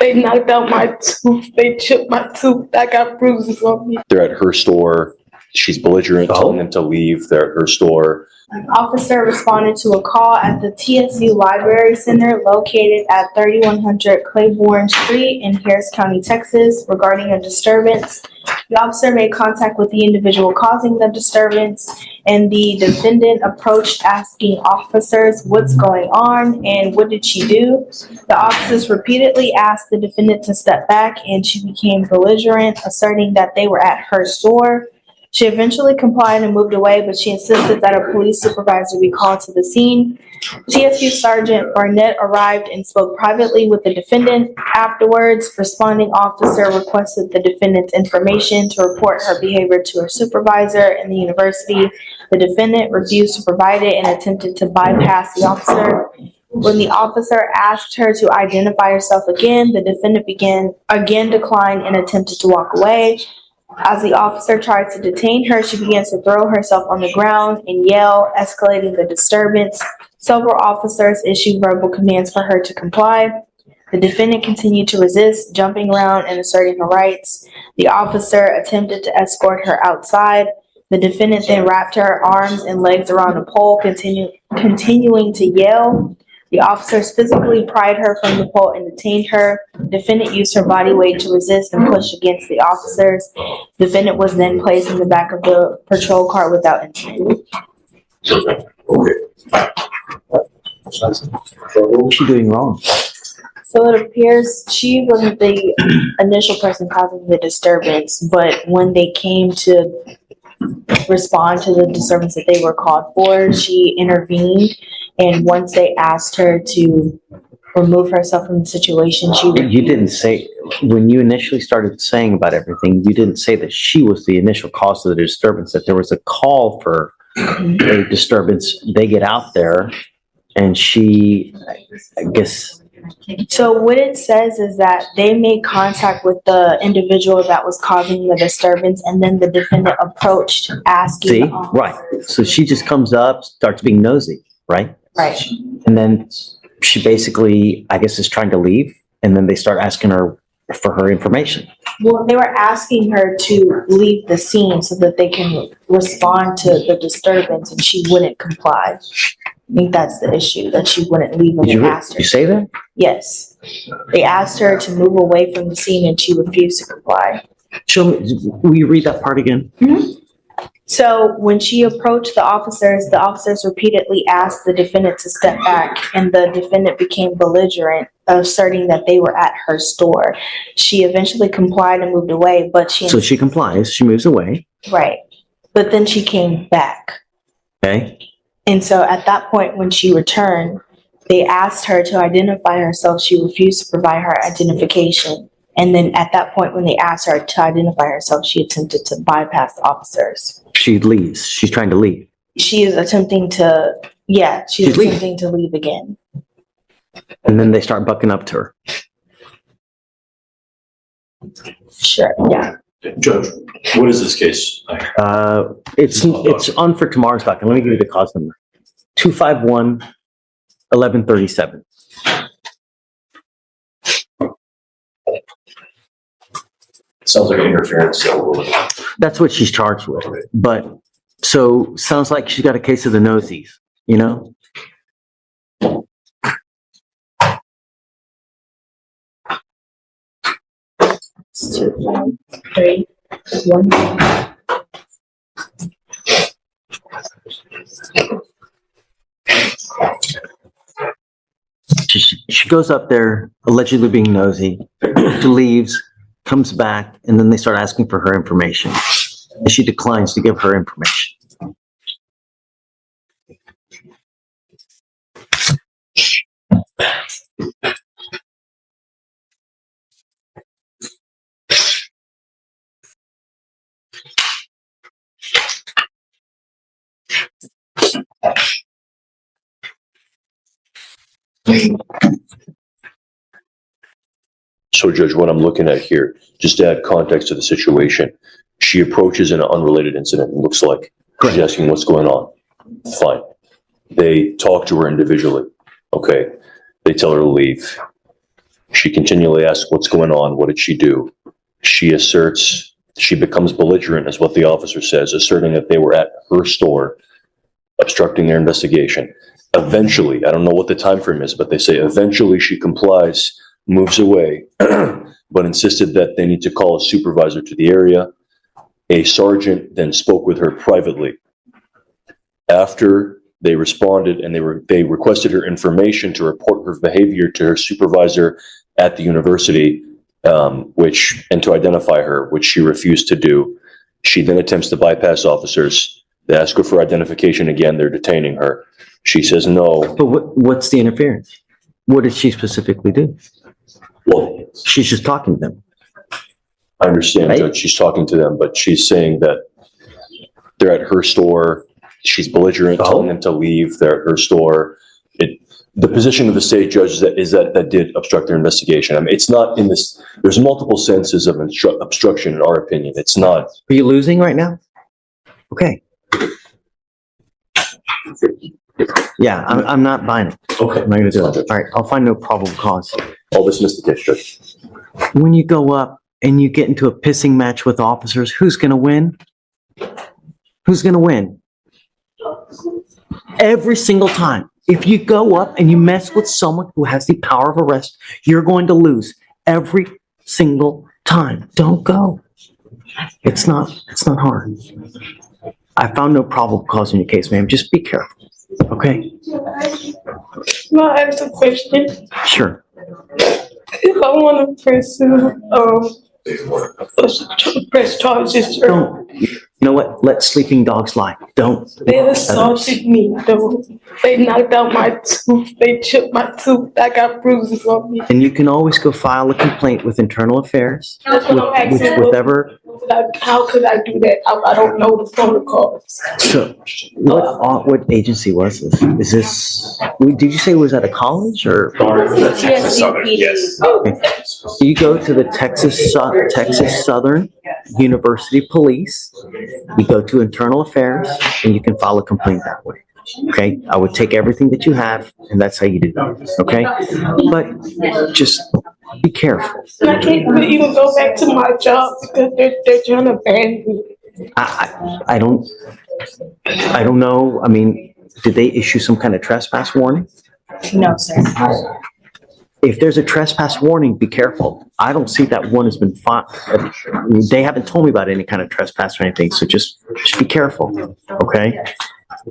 They knocked out my tooth. They chipped my tooth. I got bruises on me. They're at her store. She's belligerent, telling them to leave. They're at her store. An officer responded to a call at the TSU Library Center located at 3100 Claiborne Street in Harris County, Texas, regarding a disturbance. The officer made contact with the individual causing the disturbance, and the defendant approached asking officers what's going on and what did she do. The officers repeatedly asked the defendant to step back, and she became belligerent, asserting that they were at her store. She eventually complied and moved away, but she insisted that a police supervisor be called to the scene. TSU Sergeant Barnett arrived and spoke privately with the defendant. Afterwards, responding officer requested the defendant's information to report her behavior to her supervisor in the university. The defendant refused to provide it and attempted to bypass the officer. When the officer asked her to identify herself again, the defendant declined and attempted to walk away. As the officer tried to detain her, she began to throw herself on the ground and yell, escalating the disturbance. Several officers issued verbal commands for her to comply. The defendant continued to resist, jumping around and asserting her rights. The officer attempted to escort her outside. The defendant then wrapped her arms and legs around a pole, continuing to yell. The officers physically pried her from the pole and detained her. The defendant used her body weight to resist and push against the officers. The defendant was then placed in the back of the patrol car without incident. Okay. What was she doing wrong? So it appears she wasn't the initial person causing the disturbance, but when they came to respond to the disturbance that they were called for, she intervened. And once they asked her to remove herself from the situation, You didn't say, when you initially started saying about everything, you didn't say that she was the initial cause of the disturbance, that there was a call for a disturbance. They get out there and she, I guess. So what it says is that they made contact with the individual that was causing the disturbance, and then the defendant approached asking. See, right. So she just comes up, starts being nosy, right? Right. And then she basically, I guess, is trying to leave, and then they start asking her for her information. Well, they were asking her to leave the scene so that they can respond to the disturbance, and she wouldn't comply. I think that's the issue, that she wouldn't leave when they asked her. You say that? Yes. They asked her to move away from the scene, and she refused to comply. Show me, will you read that part again? Mm-hmm. So when she approached the officers repeatedly asked the defendant to step back, and the defendant became belligerent, asserting that they were at her store. She eventually complied and moved away, but So she complies, she moves away. Right. But then she came back. Okay. And so at that point, when she returned, they asked her to identify herself. She refused to provide her identification. And then at that point, when they asked her to identify herself, she attempted to bypass the officers. She leaves. She's trying to leave. She is attempting to, she's attempting to leave again. And then they start bucking up to her. Sure, yeah. Judge, what is this case? It's on for tomorrow's docket. Let me give you the cause number. 251-1137. Sounds like an interference. That's what she's charged with. But, so, sounds like she's got a case of the nosies, you know? It's 2, 5, 3, 1. She goes up there, allegedly being nosy, she leaves, comes back, and then they start asking for her information. And she declines to give her information. So, Judge, what I'm looking at here, just to add context to the situation, she approaches in an unrelated incident, it looks like. She's asking what's going on. Fine. They talk to her individually. Okay. They tell her to leave. She continually asks, what's going on? What did she do? She asserts, she becomes belligerent, is what the officer says, asserting that they were at her store, obstructing their investigation. Eventually, I don't know what the time frame is, but they say eventually she complies, moves away, but insisted that they need to call a supervisor to the area. A sergeant then spoke with her privately. After they responded and they requested her information to report her behavior to her supervisor at the university, and to identify her, which she refused to do. She then attempts to bypass officers. They ask her for identification again. They're detaining her. She says no. But what's the interference? What did she specifically do? Well, She's just talking to them. I understand, Right. Judge, she's talking to them, but she's saying that they're at her store. She's belligerent, telling them to leave. They're at her store. The position of the state judge is that did obstruct their investigation. I mean, it's not in this, there's multiple senses of obstruction in our opinion. It's not. Are you losing right now? Okay. Yeah, I'm not buying it. Okay. I'm not gonna do it. All right, I'll find no probable cause. I'll dismiss the case, Judge. When you go up and you get into a pissing match with officers, who's gonna win? Who's gonna win? Every single time. If you go up and you mess with someone who has the power of arrest, you're going to lose every single time. Don't go. It's not hard. I found no probable cause in your case, ma'am. Just be careful. Okay? Can I ask a question? Sure. If I want to press charges, Don't. You know what? Let sleeping dogs lie. Don't. they assaulted me, though. They knocked out my tooth. They chipped my tooth. I got bruises on me. And you can always go file a complaint with internal affairs, That's what I'm with asking. whatever. How could I do that? I don't know the protocols. So, what agency was this? Is this? Did you say it was at a college or? Yes. You go to the Texas Southern University Police. You go to internal affairs, and you can file a complaint that way. Okay, I would take everything that you have, and that's how you do that. Okay, but just be careful. I can't even go back to my job because they're trying to ban me. I don't know. I mean, did they issue some kind of trespass warning? No, sir. If there's a trespass warning, be careful. I don't see that one has been filed. They haven't told me about any kind of trespass or anything, so just be careful, okay?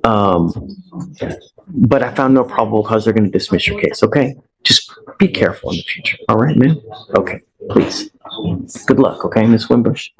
But I found no probable cause. They're going to dismiss your case, okay? Just be careful in the future, all right, man? Okay, please. Good luck, okay, Ms. Wimbush?